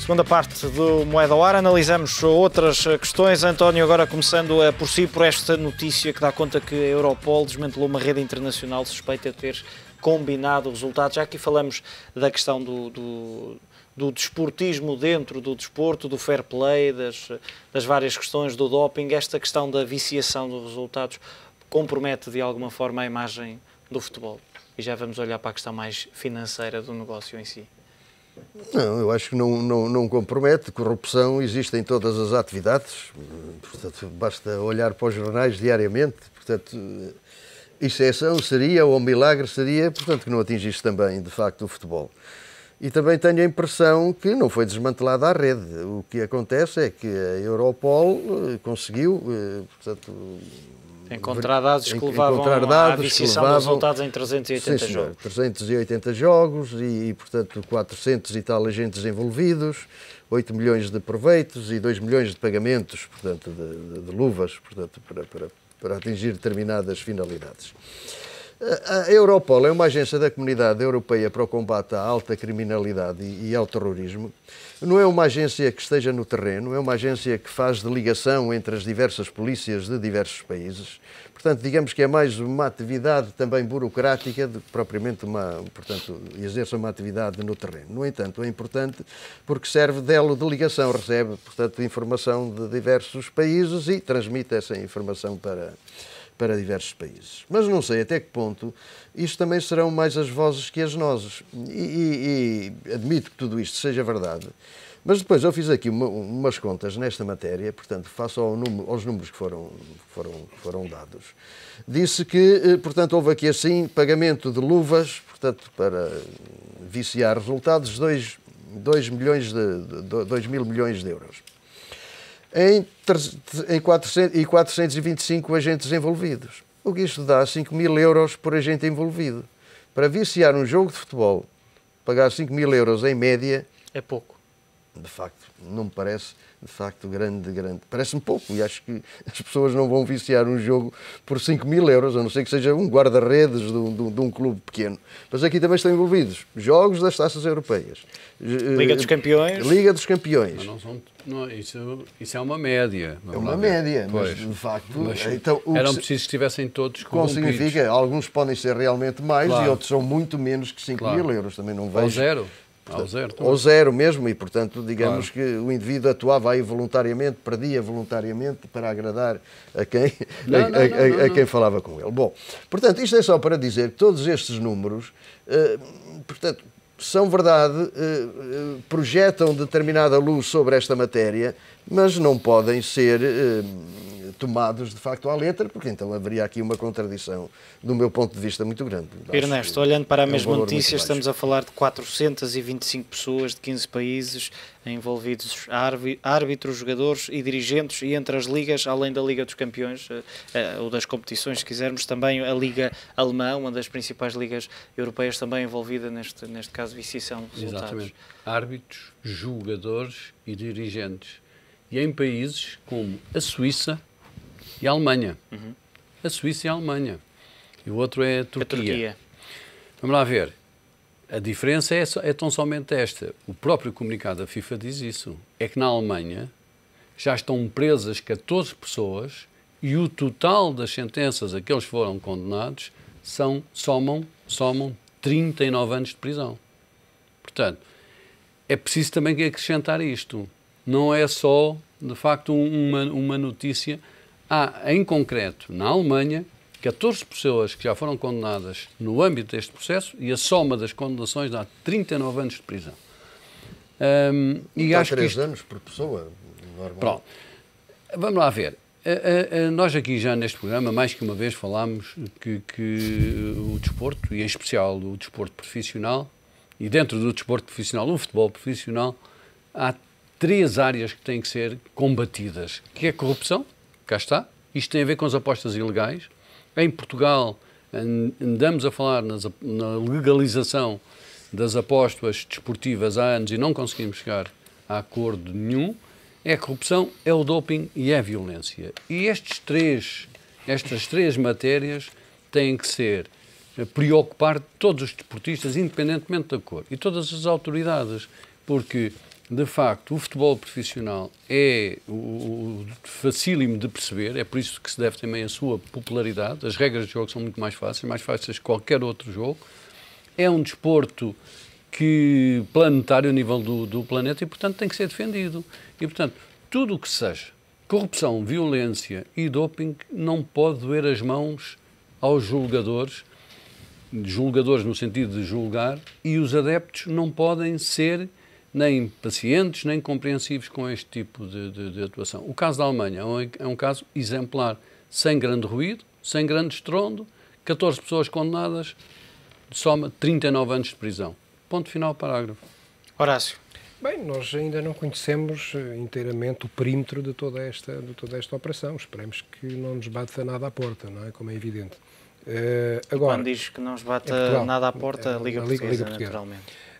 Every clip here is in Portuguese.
Segunda parte do Moeda ao Ar, analisamos outras questões. António, agora começando por si, por esta notícia que dá conta que a Europol desmantelou uma rede internacional suspeita de ter combinado resultados. Já aqui falamos da questão do desportismo dentro do desporto, do fair play, das várias questões do doping. Esta questão da viciação dos resultados compromete de alguma forma a imagem do futebol. E já vamos olhar para a questão mais financeira do negócio em si. Não, eu acho que não compromete. Corrupção existe em todas as atividades, portanto, basta olhar para os jornais diariamente. Portanto, exceção seria, ou milagre seria, portanto, que não atingisse também, de facto, o futebol. E também tenho a impressão que não foi desmantelada a rede. O que acontece é que a Europol conseguiu, portanto... Encontrar dados que levavam à viciação dos resultados em 380 jogos. 380 jogos e, portanto, 400 e tal agentes envolvidos, 8 milhões de proveitos e 2 milhões de pagamentos, portanto, de luvas, portanto, para atingir determinadas finalidades. A Europol é uma agência da Comunidade Europeia para o combate à alta criminalidade e ao terrorismo. Não é uma agência que esteja no terreno, é uma agência que faz de ligação entre as diversas polícias de diversos países. Portanto, digamos que é mais uma atividade também burocrática do que propriamente exerce uma atividade no terreno. No entanto, é importante porque serve de elo de ligação, recebe, portanto, informação de diversos países e transmite essa informação para diversos países. Mas não sei até que ponto isto também serão mais as vozes que as nozes. E admito que tudo isto seja verdade. Mas depois eu fiz aqui umas contas nesta matéria, portanto, face aos números que foram dados. Disse que, portanto, houve aqui assim pagamento de luvas, portanto, para viciar resultados, 2 mil milhões de euros. Em 425 agentes envolvidos. O que isto dá? 5 mil euros por agente envolvido. Para viciar um jogo de futebol, pagar 5 mil euros em média... É pouco. De facto, não me parece, de facto, grande. Parece-me pouco e acho que as pessoas não vão viciar um jogo por 5 mil euros, a não ser que seja um guarda-redes de um clube pequeno. Mas aqui também estão envolvidos jogos das taças europeias. Liga dos Campeões. Liga dos Campeões. Isso é uma média. É uma média, mas de facto... Então, eram precisos que estivessem todos corrompidos. Como significa, alguns podem ser realmente mais, claro, e outros são muito menos que 5 mil euros. Também não vejo... Ao zero mesmo, e portanto, digamos que o indivíduo atuava aí voluntariamente, perdia voluntariamente para agradar a quem falava com ele. Bom, portanto, isto é só para dizer que todos estes números, portanto, são verdade, projetam determinada luz sobre esta matéria, mas não podem ser tomados de facto à letra, porque então haveria aqui uma contradição, do meu ponto de vista, muito grande. Ernesto, olhando para a mesma notícia, estamos a falar de 425 pessoas de 15 países envolvidos, árbitros, jogadores e dirigentes, e entre as ligas, além da Liga dos Campeões, ou das competições, se quisermos, também a Liga Alemã, uma das principais ligas europeias, também envolvida neste caso, viciação de resultados. Exatamente. Árbitros, jogadores e dirigentes. E em países como a Suíça e a Alemanha. Uhum. A Suíça e a Alemanha. E o outro é a Turquia. A Turquia. Vamos lá ver. A diferença é tão somente esta. O próprio comunicado da FIFA diz isso. É que na Alemanha já estão presas 14 pessoas e o total das sentenças a que eles foram condenados somam 39 anos de prisão. Portanto, é preciso também acrescentar isto. Não é só, de facto, uma notícia. Há, em concreto, na Alemanha, 14 pessoas que já foram condenadas no âmbito deste processo e a soma das condenações dá 39 anos de prisão. E acho 3 anos por pessoa, normal. Pronto. Vamos lá ver. Nós aqui já neste programa, mais que uma vez, falámos que o desporto, e em especial o desporto profissional, e dentro do desporto profissional, o futebol profissional, há 3 áreas que têm que ser combatidas, que é a corrupção, cá está, isto tem a ver com as apostas ilegais. Em Portugal andamos a falar na legalização das apostas desportivas há anos e não conseguimos chegar a acordo nenhum. É a corrupção, é o doping e é a violência. E estas três matérias têm que ser preocupar todos os desportistas, independentemente da cor, e todas as autoridades, porque de facto, o futebol profissional é facílimo de perceber, é por isso que se deve também a sua popularidade. As regras de jogo são muito mais fáceis que qualquer outro jogo. É um desporto planetário a nível do planeta e, portanto, tem que ser defendido. E, portanto, tudo o que seja corrupção, violência e doping não pode doer as mãos aos julgadores no sentido de julgar, e os adeptos não podem ser nem pacientes, nem compreensivos com este tipo de atuação. O caso da Alemanha é um caso exemplar, sem grande ruído, sem grande estrondo, 14 pessoas condenadas, soma 39 anos de prisão. Ponto final, parágrafo. Horácio. Bem, nós ainda não conhecemos inteiramente o perímetro de toda esta operação. Esperemos que não nos bata nada à porta, não é? Como é evidente. Agora, quando diz que não nos bata nada à porta, a Liga Portuguesa, naturalmente.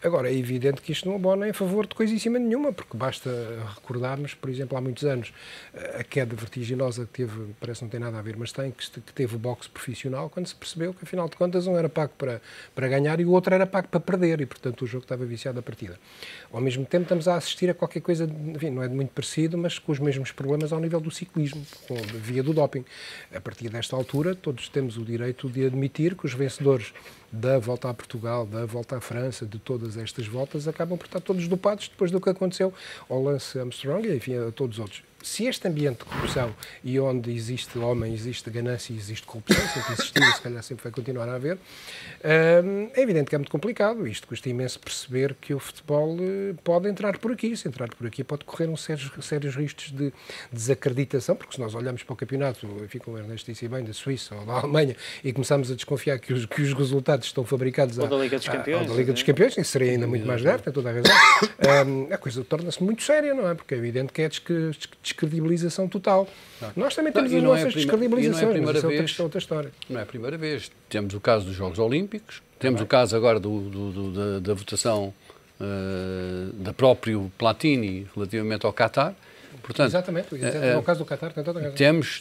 Agora, é evidente que isto não abona em favor de coisíssima nenhuma, porque basta recordarmos, por exemplo, há muitos anos, a queda vertiginosa que teve, parece que não tem nada a ver, mas tem, que teve o boxe profissional, quando se percebeu que, afinal de contas, um era pago para ganhar e o outro era pago para perder, e, portanto, o jogo estava viciado à partida. Ao mesmo tempo, estamos a assistir a qualquer coisa, enfim, não é muito parecido, mas com os mesmos problemas ao nível do ciclismo, via do doping. A partir desta altura, todos temos o direito de admitir que os vencedores da Volta a Portugal, da Volta à França, de todas estas voltas, acabam por estar todos dopados depois do que aconteceu ao Lance Armstrong e, enfim, a todos os outros. Se este ambiente de corrupção e onde existe homem, existe ganância e existe corrupção, sempre existiu e se calhar sempre vai continuar a haver, é evidente que é muito complicado. Isto custa imenso perceber que o futebol pode entrar por aqui. Se entrar por aqui pode correr sérios riscos de desacreditação, porque se nós olhamos para o campeonato, enfim, como o Ernesto disse bem, da Suíça ou da Alemanha, e começamos a desconfiar que os resultados estão fabricados da Liga dos Campeões, da Liga dos Campeões, isso seria ainda muito mais grave, tem toda a razão, a coisa torna-se muito séria, não é? Porque é evidente que é descredibilização total. Nós também temos as nossas descredibilizações, mas isso é outra história. Não é a primeira vez. Temos o caso dos Jogos Olímpicos, temos o caso agora da votação da próprio Platini relativamente ao Qatar. Portanto, exatamente, no caso do Qatar tem toda a razão.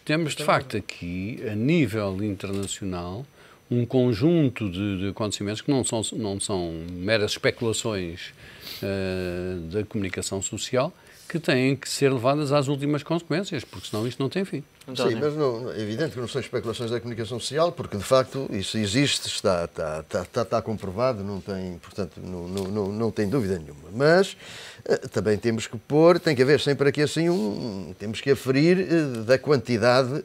Temos de facto aqui, a nível internacional, um conjunto de acontecimentos que não são meras especulações da comunicação social, que têm que ser levadas às últimas consequências, porque senão isto não tem fim. Sim, mas é evidente que não são especulações da comunicação social, porque de facto isso existe, está comprovado, não tem, portanto, não tem dúvida nenhuma. Mas também temos que tem que haver sempre aqui assim temos que aferir da quantidade,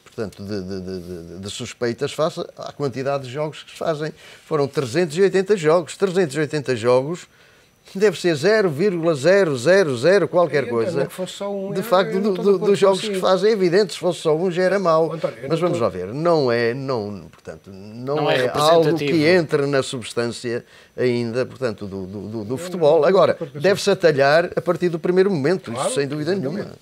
portanto, de suspeitas face à quantidade de jogos que se fazem. Foram 380 jogos. 380 jogos deve ser 0,000 qualquer coisa. De facto, dos jogos que se fazem, é evidente, se fosse só um já era mau. Mas vamos lá ver, não é algo que entre na substância ainda, portanto, do futebol. Agora, deve-se atalhar a partir do primeiro momento, isso sem dúvida nenhuma.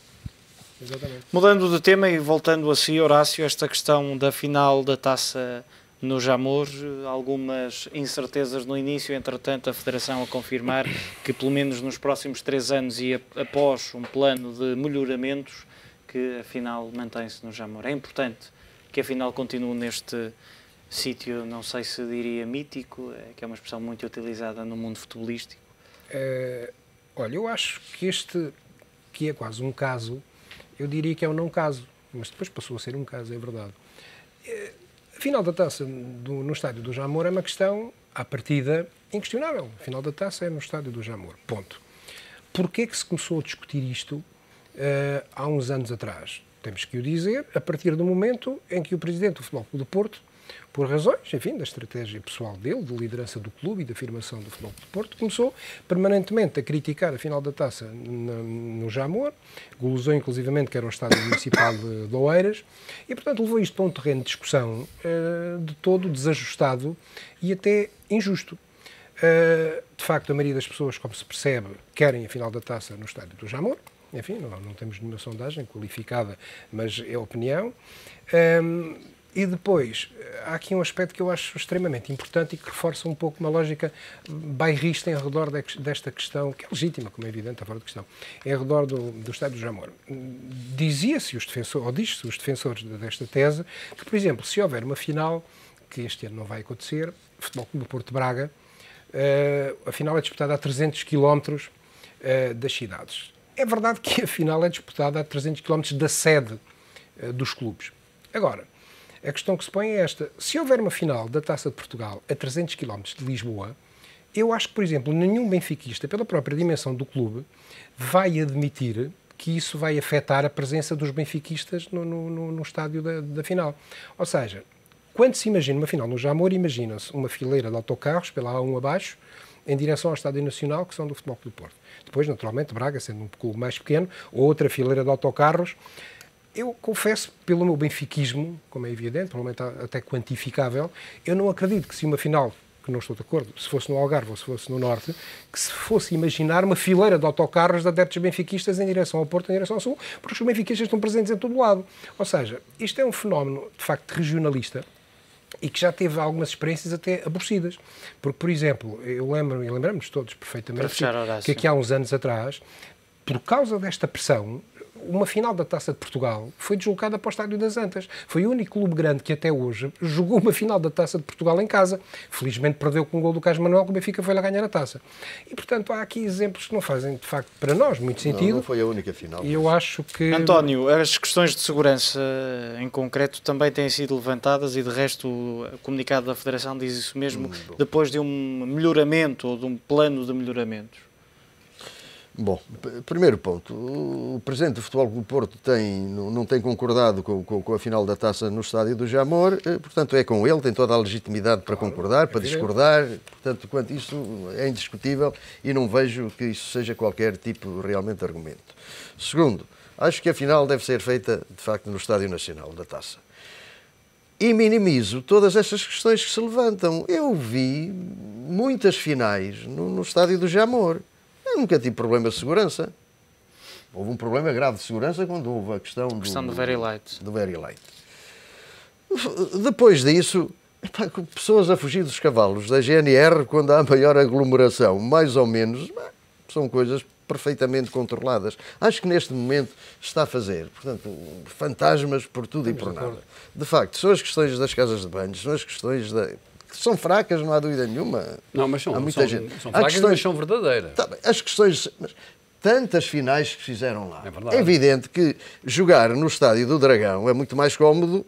Exatamente. Mudando de tema e voltando a si, Horácio, esta questão da final da Taça no Jamor, algumas incertezas no início, entretanto a Federação a confirmar que pelo menos nos próximos 3 anos e após um plano de melhoramentos, que a final mantém-se no Jamor. É importante que a final continue neste sítio, não sei se diria mítico, que é uma expressão muito utilizada no mundo futebolístico. Olha, eu acho que este, que é quase um caso, eu diria que é um não caso, mas depois passou a ser um caso, é verdade. A final da Taça no estádio do Jamor é uma questão, à partida, inquestionável. A final da Taça é no estádio do Jamor. Ponto. Porquê que se começou a discutir isto há uns anos atrás? Temos que o dizer, a partir do momento em que o presidente do Futebol Clube do Porto, por razões, enfim, da estratégia pessoal dele, de liderança do clube e da afirmação do Futebol Clube do Porto, começou permanentemente a criticar a final da Taça no Jamor, glosou inclusivamente que era um estádio municipal de Oeiras, e, portanto, levou isto para um terreno de discussão de todo desajustado e até injusto. De facto, a maioria das pessoas, como se percebe, querem a final da Taça no estádio do Jamor. Enfim, não temos nenhuma sondagem qualificada, mas é opinião. E depois, há aqui um aspecto que eu acho extremamente importante e que reforça um pouco uma lógica bairrista em redor desta questão, que é legítima, como é evidente, está fora de questão, em redor do estádio do Jamor. Dizia-se, diz-se os defensores desta tese, que, por exemplo, se houver uma final, que este ano não vai acontecer, Futebol Clube do Porto de Braga, a final é disputada a 300 km das cidades. É verdade que a final é disputada a 300 km da sede dos clubes. Agora, a questão que se põe é esta. Se houver uma final da Taça de Portugal a 300 km de Lisboa, eu acho que, por exemplo, nenhum benfiquista, pela própria dimensão do clube, vai admitir que isso vai afetar a presença dos benfiquistas no estádio da final. Ou seja, quando se imagina uma final no Jamor, imagina-se uma fileira de autocarros pela A1 abaixo, em direção ao Estádio Nacional, que são do Futebol Clube do Porto. Depois, naturalmente, Braga, sendo um clube mais pequeno, outra fileira de autocarros. Eu confesso, pelo meu benfiquismo, como é evidente, provavelmente até quantificável, eu não acredito que se uma final, que não estou de acordo, se fosse no Algarve ou se fosse no Norte, que se fosse imaginar uma fileira de autocarros de adeptos benfiquistas em direção ao Porto, em direção ao Sul, porque os benfiquistas estão presentes em todo o lado. Ou seja, isto é um fenómeno, de facto, regionalista, e que já teve algumas experiências até aborrecidas. Porque, por exemplo, eu lembro, e lembramos todos perfeitamente que aqui há uns anos atrás, por causa desta pressão, uma final da Taça de Portugal foi deslocada para o Estádio das Antas. Foi o único clube grande que até hoje jogou uma final da Taça de Portugal em casa. Felizmente perdeu com um gol do Carlos Manuel, que o Benfica foi lá ganhar a taça. E, portanto, há aqui exemplos que não fazem, de facto, para nós, muito sentido. Não foi a única final. E eu acho que... António, as questões de segurança, em concreto, também têm sido levantadas e, de resto, o comunicado da Federação diz isso mesmo, depois de um melhoramento ou de um plano de melhoramentos. Bom, primeiro ponto, o Presidente do Futebol Clube do Porto não tem concordado com a final da taça no estádio do Jamor, portanto é com ele, tem toda a legitimidade para concordar, para discordar, portanto quanto isso é indiscutível e não vejo que isso seja qualquer tipo realmente de argumento. Segundo, acho que a final deve ser feita de facto no Estádio Nacional da Taça. E minimizo todas estas questões que se levantam. Eu vi muitas finais no estádio do Jamor. Eu nunca tive problema de segurança. Houve um problema grave de segurança quando houve a questão do Very Light. Do Very Light. Depois disso, pessoas a fugir dos cavalos da GNR quando há maior aglomeração, mais ou menos, são coisas perfeitamente controladas. Acho que neste momento está a fazer, portanto, fantasmas por tudo e por nada. De facto, são as questões das casas de banho, são as questões que são fracas, não há dúvida nenhuma. Não, mas há muita gente. São fracas, questões, mas são verdadeiras. As questões... Tantas finais que fizeram lá. É evidente que jogar no Estádio do Dragão é muito mais cómodo,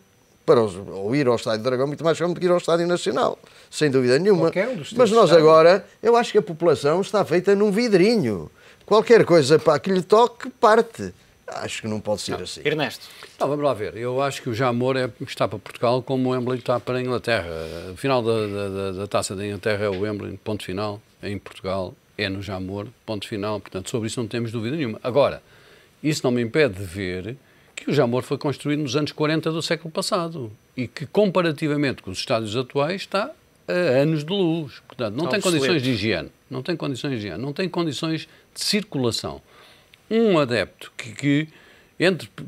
ou ir ao Estádio do Dragão é muito mais cómodo que ir ao Estádio Nacional, sem dúvida nenhuma. Mas nós agora, eu acho que a população está feita num vidrinho. Qualquer coisa que lhe toque, parte. Acho que não pode ser assim. Ernesto. Não, vamos lá ver. Eu acho que o Jamor está para Portugal como o Wembley está para a Inglaterra. A final da Taça da Inglaterra é o Wembley, ponto final. Em Portugal é no Jamor, ponto final. Portanto, sobre isso não temos dúvida nenhuma. Agora, isso não me impede de ver que o Jamor foi construído nos anos 40 do século passado e que, comparativamente com os estádios atuais, está a anos de luz. Portanto, não tem condições de higiene. Não tem condições de higiene. Não tem condições de circulação. Um adepto que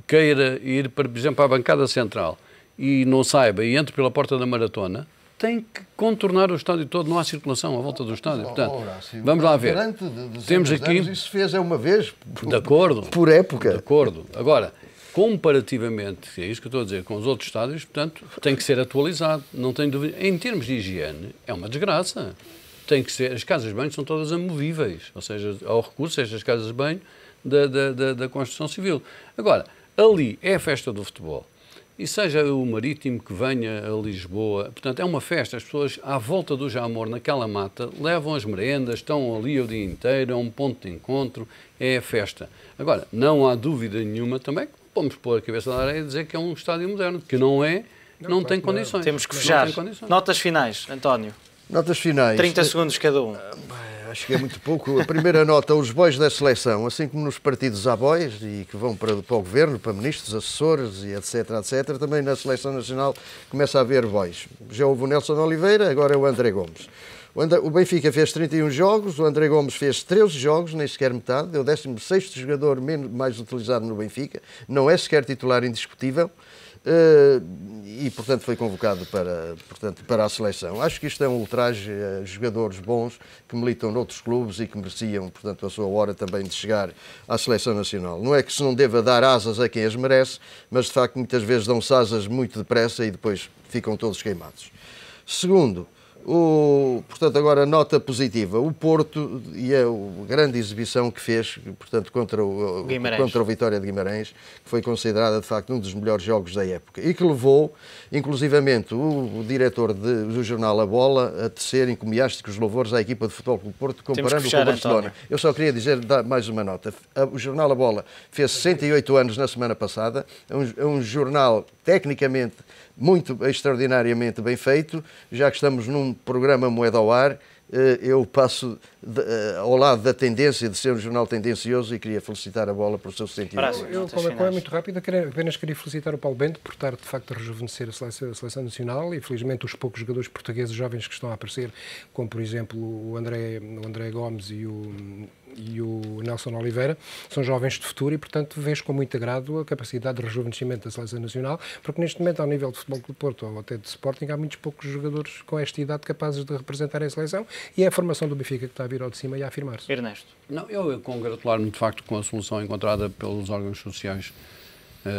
queira ir, por exemplo, para a bancada central e não saiba e entre pela porta da maratona, tem que contornar o estádio todo, não há circulação à volta do estádio. Portanto, vamos lá ver. Temos aqui... Isso fez uma vez, de acordo, por época. De acordo. Agora, comparativamente, é isso que eu estou a dizer, com os outros estádios, portanto, tem que ser atualizado. Não tenho dúvida. Em termos de higiene, é uma desgraça. Tem que ser... As casas de banho são todas amovíveis, ou seja, ao recurso a estas casas de banho da construção civil. Agora, ali é a festa do futebol. E seja o Marítimo que venha a Lisboa, portanto, é uma festa. As pessoas à volta do Jamor, naquela mata, levam as merendas, estão ali o dia inteiro, é um ponto de encontro, é a festa. Agora, não há dúvida nenhuma também que vamos pôr a cabeça na areia e dizer que é um estádio moderno, que não é, não tem condições. Temos que fechar. Notas finais, António. Notas finais. 30 segundos cada um. Acho que é muito pouco. A primeira nota, os bois da seleção, assim como nos partidos há bois, e que vão para o governo, para ministros, assessores, e etc., também na seleção nacional começa a haver bois. Já houve o Nelson Oliveira, agora é o André Gomes. O Benfica fez 31 jogos, o André Gomes fez 13 jogos, nem sequer metade, é o 16º jogador mais utilizado no Benfica, não é sequer titular indiscutível. E, portanto, foi convocado para a seleção. Acho que isto é um ultraje a jogadores bons que militam noutros clubes e que mereciam, portanto, a sua hora também de chegar à seleção nacional. Não é que se não deva dar asas a quem as merece, mas, de facto, muitas vezes dão-se asas muito depressa e depois ficam todos queimados. Segundo, Portanto, agora nota positiva. O Porto e a grande exibição que fez, portanto, contra o Vitória de Guimarães, que foi considerada, de facto, um dos melhores jogos da época e que levou, inclusivamente, o diretor do jornal A Bola a tecer encomiásticos louvores à equipa de futebol do Porto, comparando com o Barcelona. António. Eu só queria dizer, dar mais uma nota. O jornal A Bola fez 68 anos na semana passada. É um jornal, tecnicamente, muito extraordinariamente bem feito. Já que estamos num programa Moeda ao Ar, eu passo ao lado da tendência de ser um jornal tendencioso e queria felicitar a Bola por seu sentido. Eu, como é muito rápido, apenas queria felicitar o Paulo Bento por estar, de facto, a rejuvenescer a seleção nacional e, felizmente, os poucos jogadores portugueses jovens que estão a aparecer, como, por exemplo, o André Gomes e o Nelson Oliveira, são jovens de futuro e, portanto, vejo com muito agrado a capacidade de rejuvenescimento da seleção nacional, porque neste momento, ao nível de futebol do Porto ou até de Sporting, há muitos poucos jogadores com esta idade capazes de representar a seleção e é a formação do Benfica que está a vir ao de cima e a afirmar-se. Ernesto. Não, eu congratular-me, de facto, com a solução encontrada pelos órgãos sociais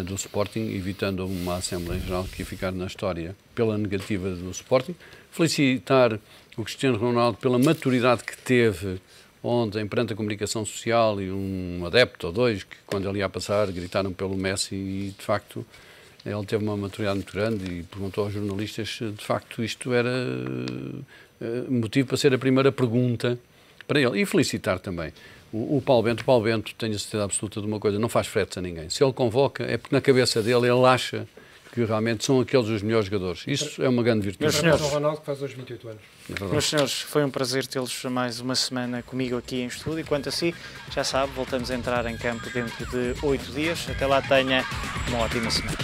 do Sporting, evitando uma Assembleia Geral que ia ficar na história pela negativa do Sporting. Felicitar o Cristiano Ronaldo pela maturidade que teve ontem perante a comunicação social e um adepto ou dois que, quando ele ia passar, gritaram pelo Messi e, de facto, ele teve uma maturidade muito grande e perguntou aos jornalistas se, de facto, isto era motivo para ser a primeira pergunta para ele. E felicitar também o Paulo Bento. O Paulo Bento, tenho a certeza absoluta de uma coisa, não faz fretes a ninguém. Se ele convoca, é porque na cabeça dele ele acha que realmente são aqueles os melhores jogadores. Isso é uma grande virtude. Meus senhores, o Ronaldo que faz hoje 28 anos. Meus senhores, foi um prazer tê-los mais uma semana comigo aqui em estúdio. E quanto a si, já sabe, voltamos a entrar em campo dentro de 8 dias. Até lá tenha uma ótima semana.